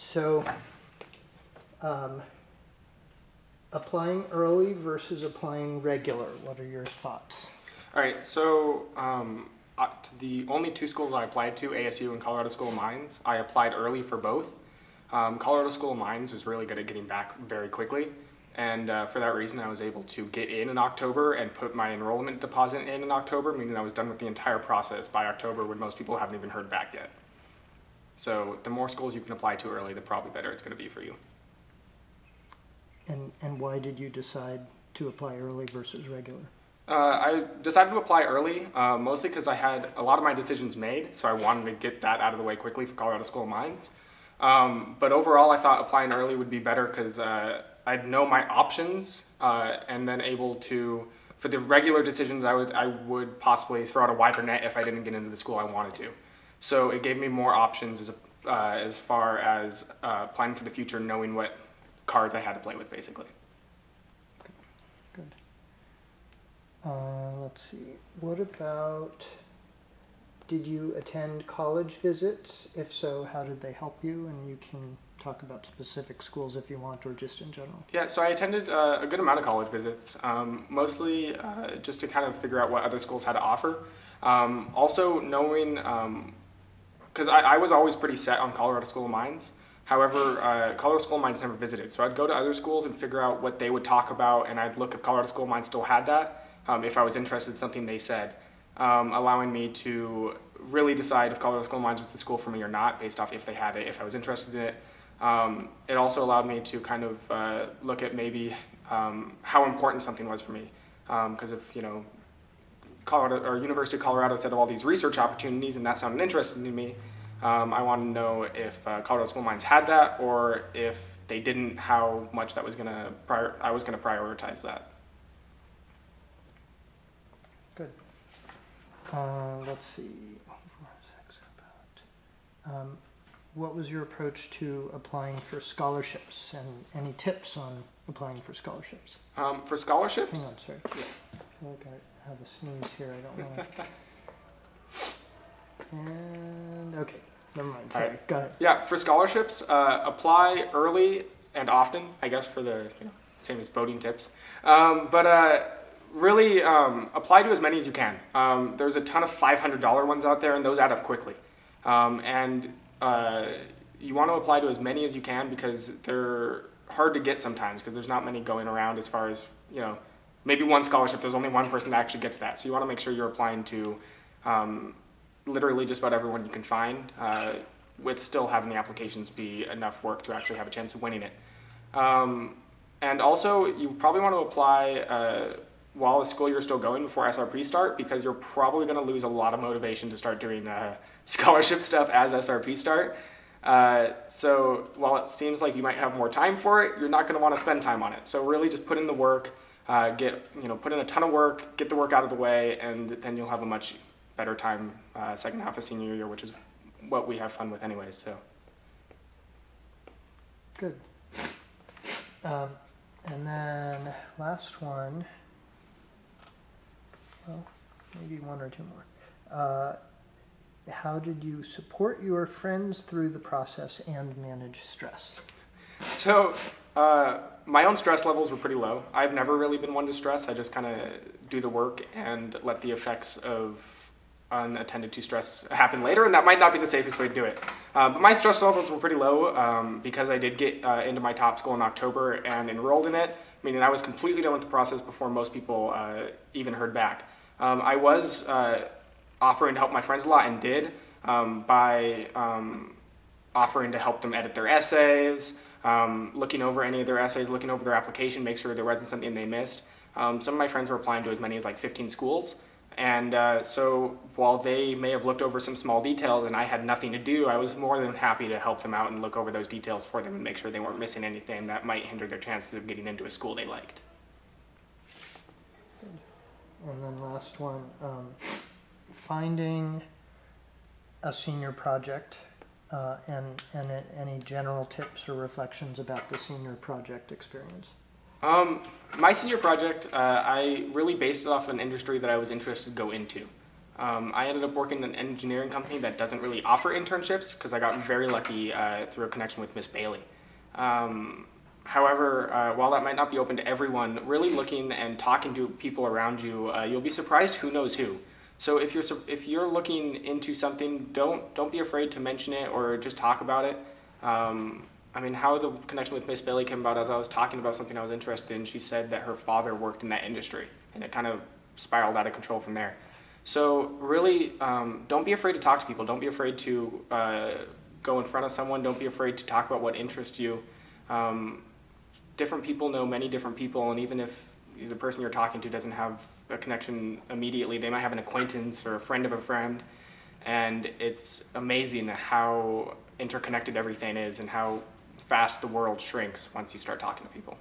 So, applying early versus applying regular, what are your thoughts? All right, so the only two schools I applied to, ASU and Colorado School of Mines, I applied early for both. Colorado School of Mines was really good at getting back very quickly, and for that reason I was able to get in October and put my enrollment deposit in October, meaning I was done with the entire process by October when most people haven't even heard back yet. So the more schools you can apply to early, the probably better it's going to be for you. And why did you decide to apply early versus regular? I decided to apply early, mostly because I had a lot of my decisions made, so I wanted to get that out of the way quickly for Colorado School of Mines. But overall, I thought applying early would be better because I'd know my options and then able to, for the regular decisions, I would possibly throw out a wider net if I didn't get into the school I wanted to. So it gave me more options as far as planning for the future, knowing what cards I had to play with, basically. Good. Let's see. What about, did you attend college visits? If so, how did they help you? And you can talk about specific schools if you want, or just in general. Yeah, so I attended a good amount of college visits, mostly just to kind of figure out what other schools had to offer. Also knowing, because I was always pretty set on Colorado School of Mines. However, Colorado School of Mines never visited, so I'd go to other schools and figure out what they would talk about, and I'd look if Colorado School of Mines still had that, if I was interested in something they said, allowing me to really decide if Colorado School of Mines was the school for me or not, based off if they had it, if I was interested in it. It also allowed me to kind of look at maybe how important something was for me, because if, you know, Colorado or University of Colorado said all these research opportunities and that sounded interesting to me, I wanted to know if Colorado School of Mines had that, or if they didn't, how much that was I was gonna prioritize that. Good. Let's see. What was your approach to applying for scholarships, and any tips on applying for scholarships? For scholarships? Hang on, sorry. Yeah. I feel like I have a sneeze here. I don't want to. And okay, never mind. Sorry. Go ahead. Yeah, for scholarships, apply early and often, I guess, for the same as voting tips. Really apply to as many as you can. There's a ton of $500 ones out there, and those add up quickly. You want to apply to as many as you can because they're hard to get sometimes because there's not many going around as far as, maybe one scholarship, there's only one person that actually gets that. So you want to make sure you're applying to literally just about everyone you can find, with still having the applications be enough work to actually have a chance of winning it. And also, you probably want to apply while the school year is still going before SRP start, because you're probably going to lose a lot of motivation to start doing scholarship stuff as SRP start. So while it seems like you might have more time for it, you're not going to want to spend time on it. So really just put in the work, put in a ton of work, get the work out of the way, and then you'll have a much better time second half of senior year, which is what we have fun with anyways. So good. And then last one, well, maybe one or two more. How did you support your friends through the process and manage stress? So my own stress levels were pretty low. I've never really been one to stress. I just kind of do the work and let the effects of unattended to stress happen later, and that might not be the safest way to do it. But my stress levels were pretty low because I did get into my top school in October and enrolled in it, meaning I was completely done with the process before most people even heard back. I was offering to help my friends a lot, and did, by offering to help them edit their essays, looking over any of their essays, looking over their application, make sure there wasn't something they missed. Some of my friends were applying to as many as like 15 schools. And so while they may have looked over some small details and I had nothing to do, I was more than happy to help them out and look over those details for them and make sure they weren't missing anything that might hinder their chances of getting into a school they liked. And then last one, finding a senior project, and any general tips or reflections about the senior project experience. My senior project, I really based it off an industry that I was interested to go into. I ended up working in an engineering company that doesn't really offer internships because I got very lucky through a connection with Miss Bailey. However, while that might not be open to everyone, really looking and talking to people around you, you'll be surprised who knows who. So if you're looking into something, don't be afraid to mention it or just talk about it. I mean, how the connection with Miss Bailey came about, as I was talking about something I was interested in, she said that her father worked in that industry, and it kind of spiraled out of control from there. So really, don't be afraid to talk to people. Don't be afraid to go in front of someone. Don't be afraid to talk about what interests you. Different people know many different people, and even if the person you're talking to doesn't have a connection immediately, they might have an acquaintance or a friend of a friend, and it's amazing how interconnected everything is and how fast the world shrinks once you start talking to people.